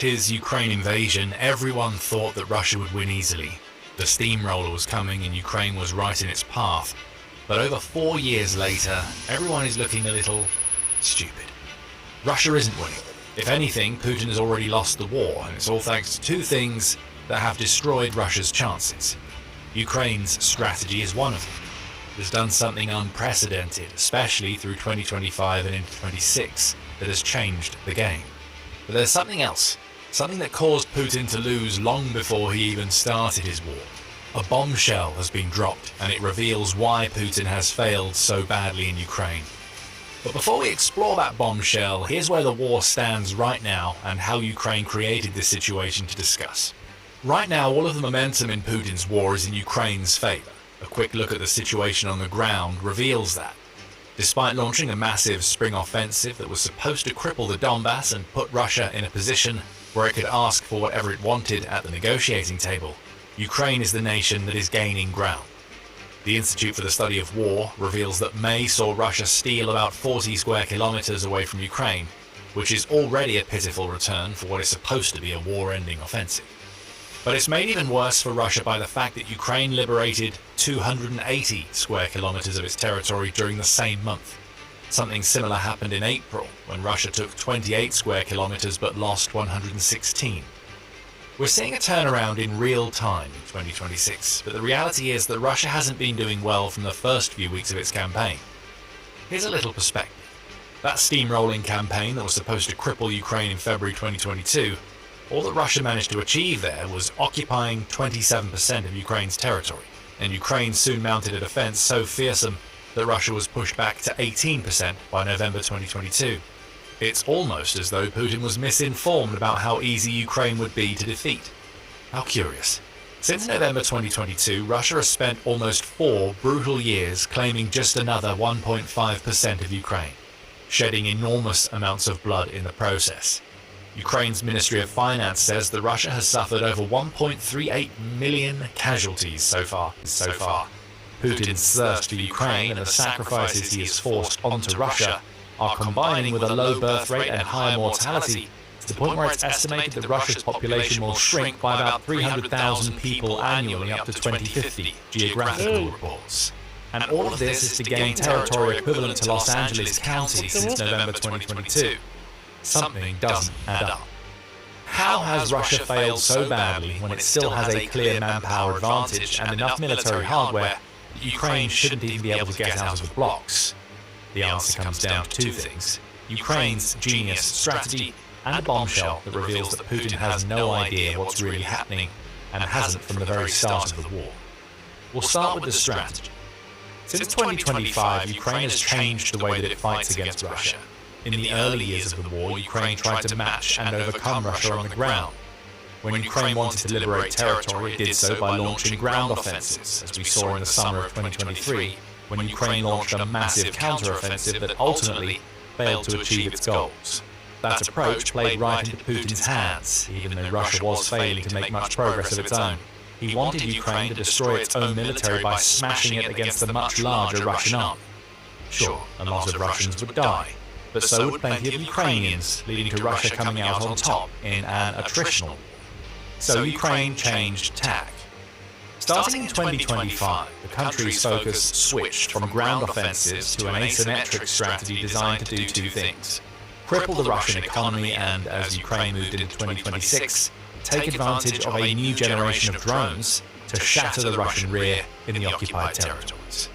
His Ukraine invasion, everyone thought that Russia would win easily. The steamroller was coming and Ukraine was right in its path. But over 4 years later, everyone is looking a little stupid. Russia isn't winning. If anything, Putin has already lost the war, and it's all thanks to two things that have destroyed Russia's chances. Ukraine's strategy is one of them. It has done something unprecedented, especially through 2025 and into 2026, that has changed the game. But there's something else. Something that caused Putin to lose long before he even started his war. A bombshell has been dropped, and it reveals why Putin has failed so badly in Ukraine. But before we explore that bombshell, here's where the war stands right now and how Ukraine created this situation to discuss. Right now, all of the momentum in Putin's war is in Ukraine's favor. A quick look at the situation on the ground reveals that. Despite launching a massive spring offensive that was supposed to cripple the Donbass and put Russia in a position where it could ask for whatever it wanted at the negotiating table, Ukraine is the nation that is gaining ground. The Institute for the Study of War reveals that May saw Russia steal about 40 square kilometers away from Ukraine, which is already a pitiful return for what is supposed to be a war-ending offensive. But it's made even worse for Russia by the fact that Ukraine liberated 280 square kilometers of its territory during the same month. Something similar happened in April, when Russia took 28 square kilometers but lost 116. We're seeing a turnaround in real time in 2026, but the reality is that Russia hasn't been doing well from the first few weeks of its campaign. Here's a little perspective. That steamrolling campaign that was supposed to cripple Ukraine in February 2022, all that Russia managed to achieve there was occupying 27% of Ukraine's territory, and Ukraine soon mounted a defense so fearsome that Russia was pushed back to 18% by November 2022. It's almost as though Putin was misinformed about how easy Ukraine would be to defeat. How curious. Since November 2022, Russia has spent almost 4 brutal years claiming just another 1.5% of Ukraine, shedding enormous amounts of blood in the process. Ukraine's Ministry of Finance says that Russia has suffered over 1.38 million casualties so far. Putin's thirst for Ukraine and the sacrifices he has forced onto Russia are combining with a low birth rate and higher mortality to the point where it's estimated that Russia's population will shrink by about 300,000 people annually up to 2050, geographical reports. And all of this is to gain territory equivalent to Los Angeles County since November 2022. Something doesn't add up. How has Russia failed so badly when it still has a clear manpower advantage and enough military hardware that Ukraine shouldn't even be able to get out of the blocks? The answer comes down to two things: Ukraine's genius strategy and a bombshell that reveals that Putin has no idea what's really happening and hasn't from the very start of the war. We'll start with the strategy. Since 2025, Ukraine has changed the way that it fights against Russia. In the early years of the war, Ukraine tried to match and overcome Russia on the ground. When Ukraine wanted to liberate territory, it did so by launching ground offensives, as we saw in the summer of 2023, when Ukraine launched a massive counter-offensive that ultimately failed to achieve its goals. That approach played right into Putin's hands, even though Russia was failing to make much progress of its own. He wanted Ukraine to destroy its own military by smashing it against the much larger Russian army. Sure, a lot of Russians would die, but so would plenty of Ukrainians, leading to Russia coming out on top in an attritional war. So Ukraine changed tack. Starting in 2025, the country's focus switched from ground offensives to an asymmetric strategy designed to do two things: cripple the Russian economy and, as Ukraine moved into 2026, take advantage of a new generation of drones to shatter the Russian rear in the occupied territories.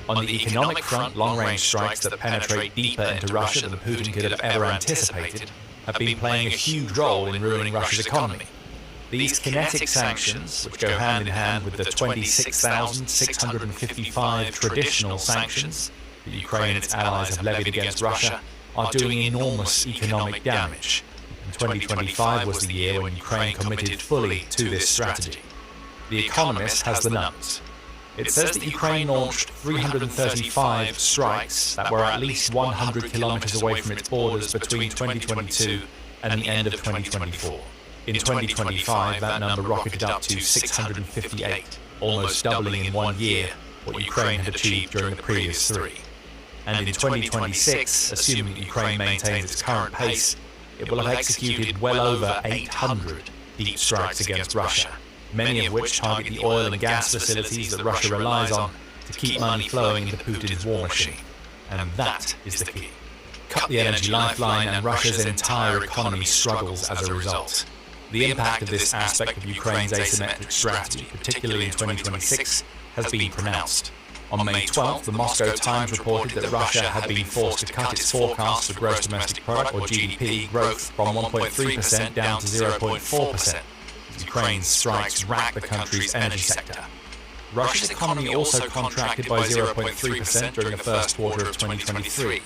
On the economic front, long-range strikes that penetrate deeper into Russia than Putin could have ever anticipated have been playing a huge role in ruining Russia's economy. These kinetic sanctions, which go hand in hand with the 26,655 traditional sanctions that Ukraine and its allies have levied against Russia, are doing enormous economic damage. And 2025 was the year when Ukraine committed fully to this strategy. The Economist has the numbers. It says that Ukraine launched 335 strikes that were at least 100 kilometers away from its borders between 2022 and the end of 2024. In 2025, that number rocketed up to 658, almost doubling in 1 year what Ukraine had achieved during the previous 3. And in 2026, assuming that Ukraine maintains its current pace, it will have executed well over 800 deep strikes against Russia, many of which target the oil and gas facilities that Russia relies on to keep money flowing into Putin's war machine. And that is the key. Cut the energy lifeline and Russia's entire economy struggles as a result. The impact of this aspect of Ukraine's asymmetric strategy, particularly in 2026, has been pronounced. On May 12th, the Moscow Times reported that Russia had been forced to cut its forecast for gross domestic product, or GDP, growth from 1.3% down to 0.4%. Ukraine's strikes rack the country's energy sector. Russia's economy also contracted by 0.3% during the first quarter of 2023, which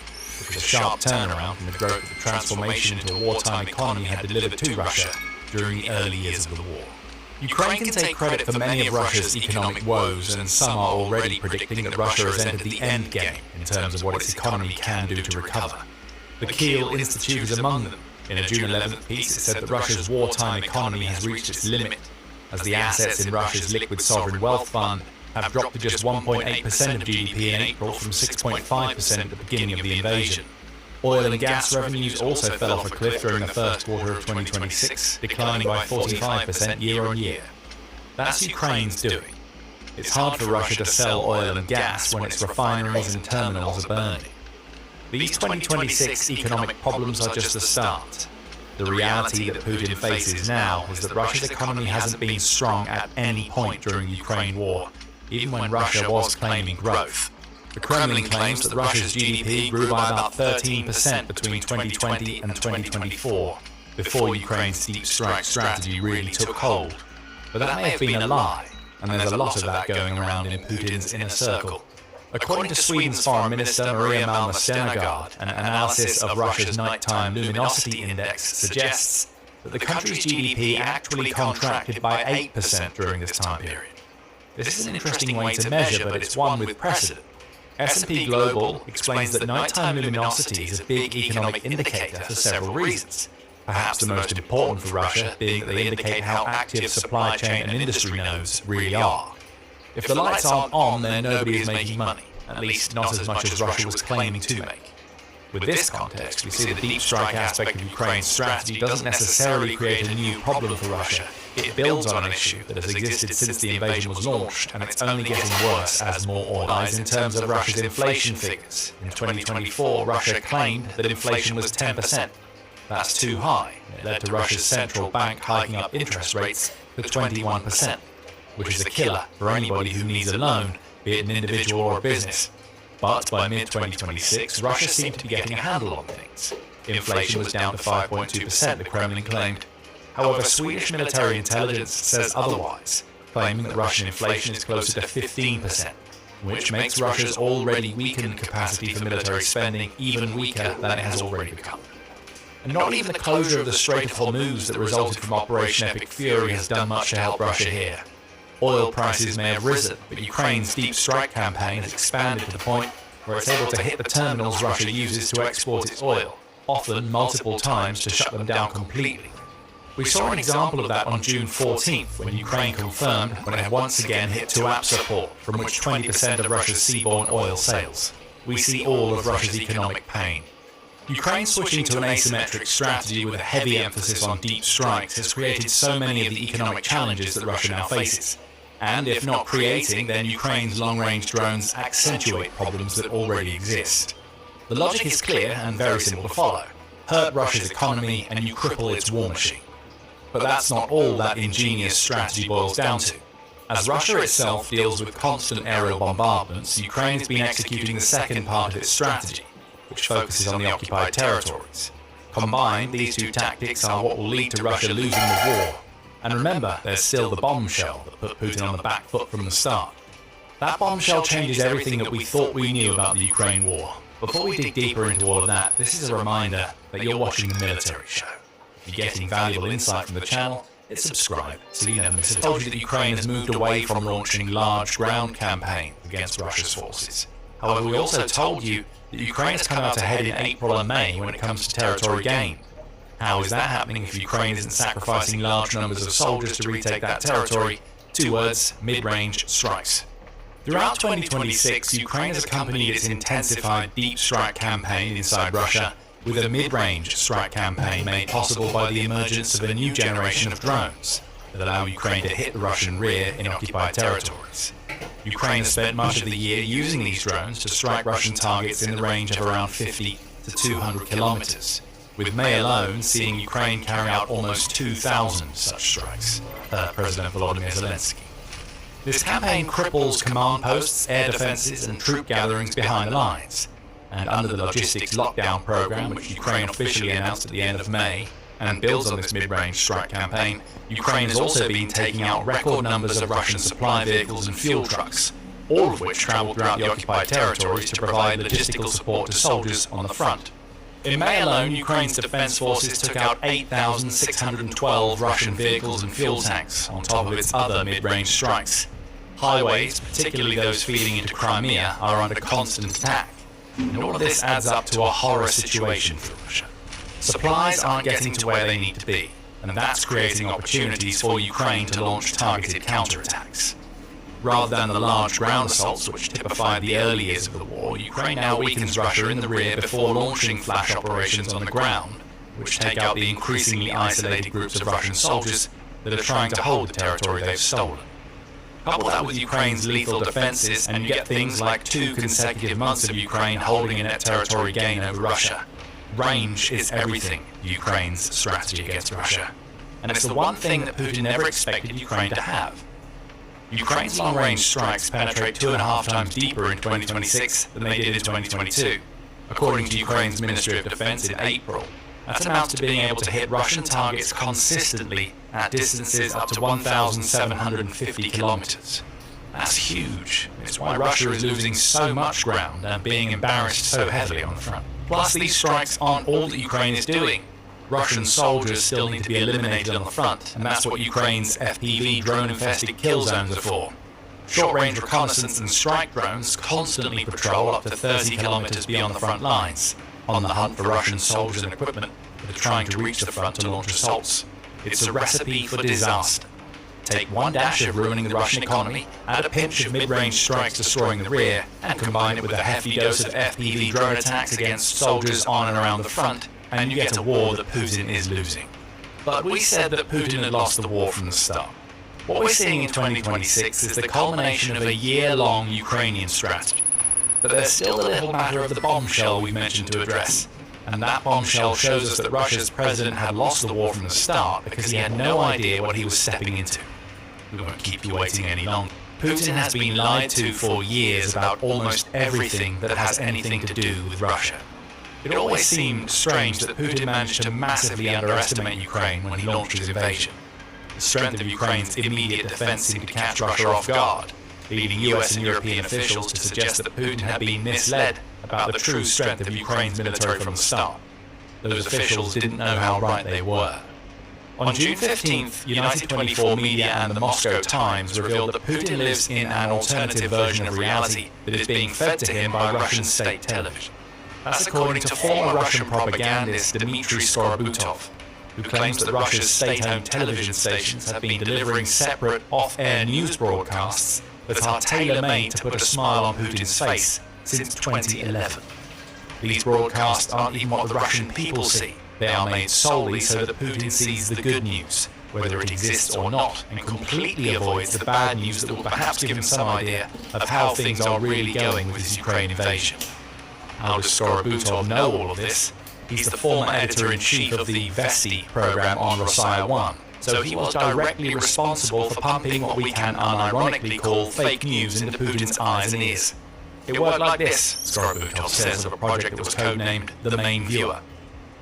was a sharp turnaround from the growth that the transformation into a wartime economy had delivered to Russia during the early years of the war. Ukraine can take credit for many of Russia's economic woes, and some are already predicting that Russia has entered the end game in terms of what its economy can do to recover. The Kiel Institute is among them. In a June 11th piece, it said that Russia's wartime economy has reached its limit, as the assets in Russia's liquid sovereign wealth fund have dropped to just 1.8% of GDP in April from 6.5% at the beginning of the invasion. Oil and gas revenues also fell off a cliff during the first quarter of 2026, declining by 45% year on year. That's Ukraine's doing. It's hard for Russia to sell oil and gas when its refineries and terminals are burning. These 2026 economic problems are just the start. The reality that Putin faces now is that Russia's economy hasn't been strong at any point during the Ukraine war, even when Russia was claiming growth. The Kremlin claims that Russia's GDP grew by about 13% between 2020 and 2024, before Ukraine's deep strike strategy really took hold. But that may have been a lie, and there's a lot of that going around in Putin's inner circle. According to Sweden's Foreign Minister Maria Malmer Stenergard, an analysis of Russia's nighttime luminosity index suggests that the country's GDP actually contracted by 8% during this time period. This is an interesting way to measure, but it's one with precedent. S&P Global explains that nighttime luminosity is a big economic indicator for several reasons. Perhaps the most important for Russia being that they indicate how active supply chain and industry nodes really are. If the lights aren't on, then nobody is making money, at least not as much as Russia was claiming to make. With this context, we see the deep strike aspect of Ukraine's strategy doesn't necessarily create a new problem for Russia. It builds on an issue that has existed since the invasion was launched, and it's only getting worse as more oil dies. In terms of Russia's inflation figures, in 2024, Russia claimed that inflation was 10%. That's too high. It led to Russia's central bank hiking up interest rates to 21%, which is a killer for anybody who needs a loan, be it an individual or a business. But by mid-2026, Russia seemed to be getting a handle on things. Inflation was down to 5.2%, the Kremlin claimed. However, Swedish military intelligence says otherwise, claiming that Russian inflation is closer to 15%, which makes Russia's already weakened capacity for military spending even weaker than it has already become. And not even the closure of the Strait of Hormuz that resulted from Operation Epic Fury has done much to help Russia here. Oil prices may have risen, but Ukraine's deep strike campaign has expanded to the point where it's able to hit the terminals Russia uses to export its oil, often multiple times to shut them down completely. We saw an example of that on June 14th, when Ukraine confirmed when it had once again hit Tuapse port, from which 20% of Russia's seaborne oil sails. We see all of Russia's economic pain. Ukraine switching to an asymmetric strategy with a heavy emphasis on deep strikes has created so many of the economic challenges that Russia now faces. And if not creating, then Ukraine's long-range drones accentuate problems that already exist. The logic is clear and very simple to follow. Hurt Russia's economy and you cripple its war machine. But that's not all that ingenious strategy boils down to. As Russia itself deals with constant aerial bombardments, Ukraine has been executing the second part of its strategy, which focuses on the occupied territories. Combined, these two tactics are what will lead to Russia losing the war. And remember, there's still the bombshell that put Putin on the back foot from the start. That bombshell changes everything that we thought we knew about the Ukraine war. Before we dig deeper into all of that, this is a reminder that you're watching the military show. If you're getting valuable insight from the channel, hit subscribe so you never miss it. I told you that Ukraine has moved away from launching large ground campaigns against Russia's forces. However, we also told you that Ukraine has come out ahead in April and May when it comes to territory gain. How is that happening if Ukraine isn't sacrificing large numbers of soldiers to retake that territory? Two words: mid-range strikes. Throughout 2026, Ukraine has accompanied its intensified deep strike campaign inside Russia with a mid-range strike campaign made possible by the emergence of a new generation of drones that allow Ukraine to hit the Russian rear in occupied territories. Ukraine has spent much of the year using these drones to strike Russian targets in the range of around 50 to 200 kilometers, with May alone seeing Ukraine carry out almost 2,000 such strikes, per President Volodymyr Zelensky. This campaign cripples command posts, air defenses and troop gatherings behind the lines, and under the logistics lockdown program, which Ukraine officially announced at the end of May, and builds on this mid-range strike campaign, Ukraine has also been taking out record numbers of Russian supply vehicles and fuel trucks, all of which travel throughout the occupied territories to provide logistical support to soldiers on the front. In May alone, Ukraine's defense forces took out 8,612 Russian vehicles and fuel tanks, on top of its other mid-range strikes. Highways, particularly those feeding into Crimea, are under constant attack, and all of this adds up to a horror situation for Russia. Supplies aren't getting to where they need to be, and that's creating opportunities for Ukraine to launch targeted counterattacks. Rather than the large ground assaults which typified the early years of the war, Ukraine now weakens Russia in the rear before launching flash operations on the ground, which take out the increasingly isolated groups of Russian soldiers that are trying to hold the territory they've stolen. Couple that with Ukraine's lethal defenses, and you get things like 2 consecutive months of Ukraine holding a net territory gain over Russia. Range is everything Ukraine's strategy against Russia, and it's the one thing that Putin never expected Ukraine to have. Ukraine's long-range strikes penetrate 2.5 times deeper in 2026 than they did in 2022, according to Ukraine's Ministry of Defense in April. That amounts to being able to hit Russian targets consistently at distances up to 1,750 kilometers. That's huge. It's why Russia is losing so much ground and being embarrassed so heavily on the front. Plus, these strikes aren't all that Ukraine is doing. Russian soldiers still need to be eliminated on the front, and that's what Ukraine's FPV drone-infested kill zones are for. Short-range reconnaissance and strike drones constantly patrol up to 30 kilometers beyond the front lines, on the hunt for Russian soldiers and equipment that are trying to reach the front to launch assaults. It's a recipe for disaster. Take one dash of ruining the Russian economy, add a pinch of mid-range strikes destroying the rear, and combine it with a hefty dose of FPV drone attacks against soldiers on and around the front, and you get a war that Putin is losing. But we said that Putin had lost the war from the start. What we're seeing in 2026 is the culmination of a year-long Ukrainian strategy. But there's still the little matter of the bombshell we mentioned to address. And that bombshell shows us that Russia's president had lost the war from the start because he had no idea what he was stepping into. We won't keep you waiting any longer. Putin has been lied to for years about almost everything that has anything to do with Russia. It always seemed strange that Putin managed to massively underestimate Ukraine when he launched his invasion. The strength of Ukraine's immediate defense seemed to catch Russia off guard, leading US and European officials to suggest that Putin had been misled about the true strength of Ukraine's military from the start. Those officials didn't know how right they were. On June 15th, United 24 Media and the Moscow Times revealed that Putin lives in an alternative version of reality that is being fed to him by Russian state television. That's according to former Russian propagandist Dmitry Skorobutov's, who claims that Russia's state-owned television stations have been delivering separate off-air news broadcasts that are tailor-made to put a smile on Putin's face since 2011. These broadcasts aren't even what the Russian people see. They are made solely so that Putin sees the good news, whether it exists or not, and completely avoids the bad news that will perhaps give him some idea of how things are really going with his Ukraine invasion. How does Skorobutov know all of this? He's the former editor-in-chief of the Vesti program on Rossiya 1, so he was directly responsible for pumping what we can unironically call fake news into Putin's eyes and ears. It worked like this, Skorobutov says of a project that was codenamed The Main Viewer.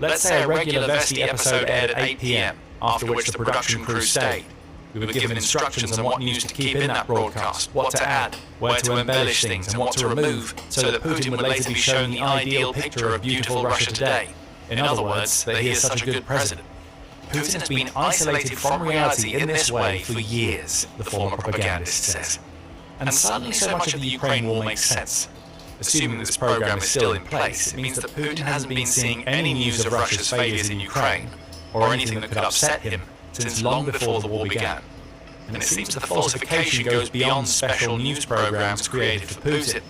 Let's say a regular Vesti episode aired at 8 p.m, after which the production crew stayed. We were given instructions on what news to keep in that broadcast, what to add, where to embellish things, and what to remove, so that Putin would later be shown the ideal picture of beautiful Russia today. In other words, that he is such a good president. Putin has been isolated from reality in this way for years, the former propagandist says. And suddenly so much of the Ukraine war makes sense. Assuming this program is still in place, it means that Putin hasn't been seeing any news of Russia's failures in Ukraine, or anything that could upset him, since long before the war began. And it seems the falsification goes beyond special news programs created for Putin.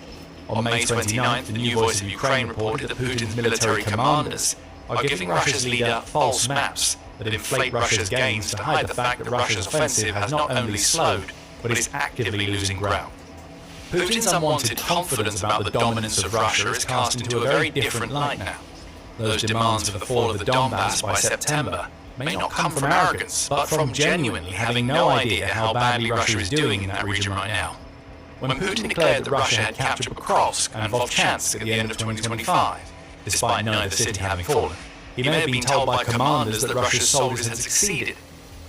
On May 29th, the New Voice of Ukraine reported that Putin's military commanders are giving Russia's leader false maps that inflate Russia's gains to hide the fact that Russia's offensive has not only slowed, but is actively losing ground. Putin's unwanted confidence about the dominance of Russia is cast into a very different light now. Those demands for the fall of the Donbass by September may not come from arrogance, but from genuinely having no idea how badly Russia is doing in that region right now. When Putin declared that Russia had captured Pokrovsk and Vovchansk at the end of 2025, despite neither city having fallen, he may have been told by commanders that Russia's soldiers had succeeded.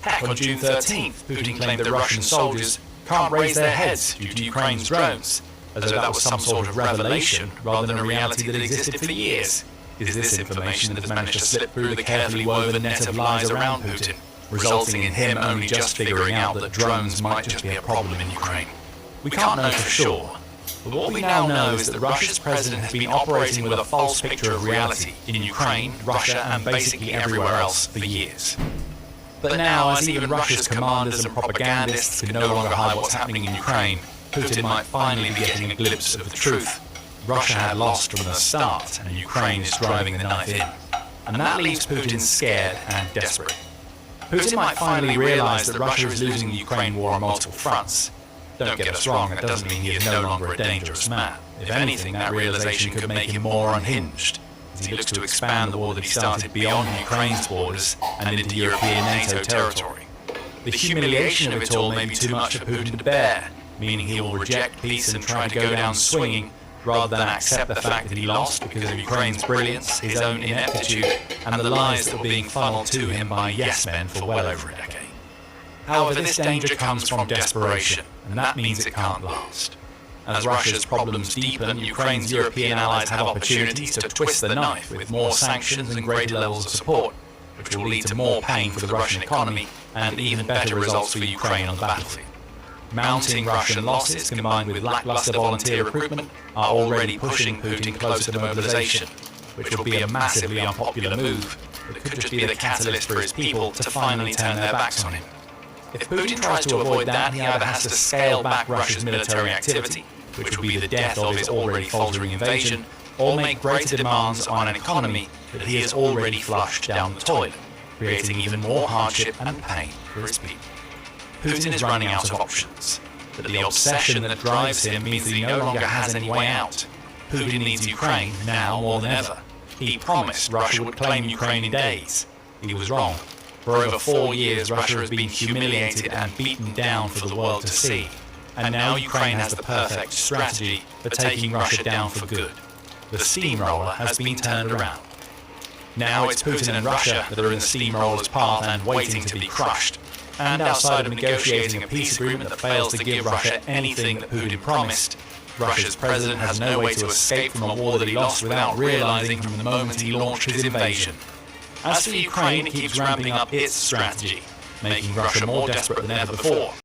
Heck, on June 13th, Putin claimed that Russian soldiers can't raise their heads due to Ukraine's drones, as though that was some sort of revelation rather than a reality that existed for years. Is this information that has managed to slip through the carefully woven net of lies around Putin, resulting in him only just figuring out that drones might just be a problem in Ukraine? We can't know for sure, but what we now know is that Russia's president has been operating with a false picture of reality in Ukraine, Russia, and basically everywhere else for years. But now, as even Russia's commanders and propagandists can no longer hide what's happening in Ukraine, Putin might finally be getting a glimpse of the truth. Russia had lost from the start, and Ukraine is driving the knife in. And that leaves Putin scared and desperate. Putin might finally realize that Russia is losing the Ukraine war on multiple fronts. Don't get us wrong, that doesn't mean he is no longer a dangerous man. If anything, that realization could make him more unhinged, as he looks to expand the war that he started beyond Ukraine's borders and into European NATO territory. The humiliation of it all may be too much for Putin to bear, meaning he will reject peace and try to go down swinging, rather than accept the fact that he lost because of Ukraine's brilliance, his own ineptitude, and the lies that were being funneled to him by yes-men for well over a decade. However, this danger comes from desperation, and that means it can't last. As Russia's problems deepen, Ukraine's European allies have opportunities to twist the knife with more sanctions and greater levels of support, which will lead to more pain for the Russian economy and even better results for Ukraine on the battlefield. Mounting Russian losses combined with lackluster volunteer recruitment are already pushing Putin closer to mobilization, which will be a massively unpopular move that could just be the catalyst for his people to finally turn their backs on him. If Putin tries to avoid that, he either has to scale back Russia's military activity, which will be the death of his already faltering invasion, or make greater demands on an economy that he has already flushed down the toilet, creating even more hardship and pain for his people. Putin is running out of options, but the obsession that drives him means that he no longer has any way out. Putin needs Ukraine now more than ever. He promised Russia would claim Ukraine in days. He was wrong. For over 4 years, Russia has been humiliated and beaten down for the world to see. And now Ukraine has the perfect strategy for taking Russia down for good. The steamroller has been turned around. Now it's Putin and Russia that are in the steamroller's path and waiting to be crushed. And outside of negotiating a peace agreement that fails to give Russia anything that Putin promised, Russia's president has no way to escape from a war that he lost without realizing from the moment he launched his invasion. As for Ukraine, it keeps ramping up its strategy, making Russia more desperate than ever before.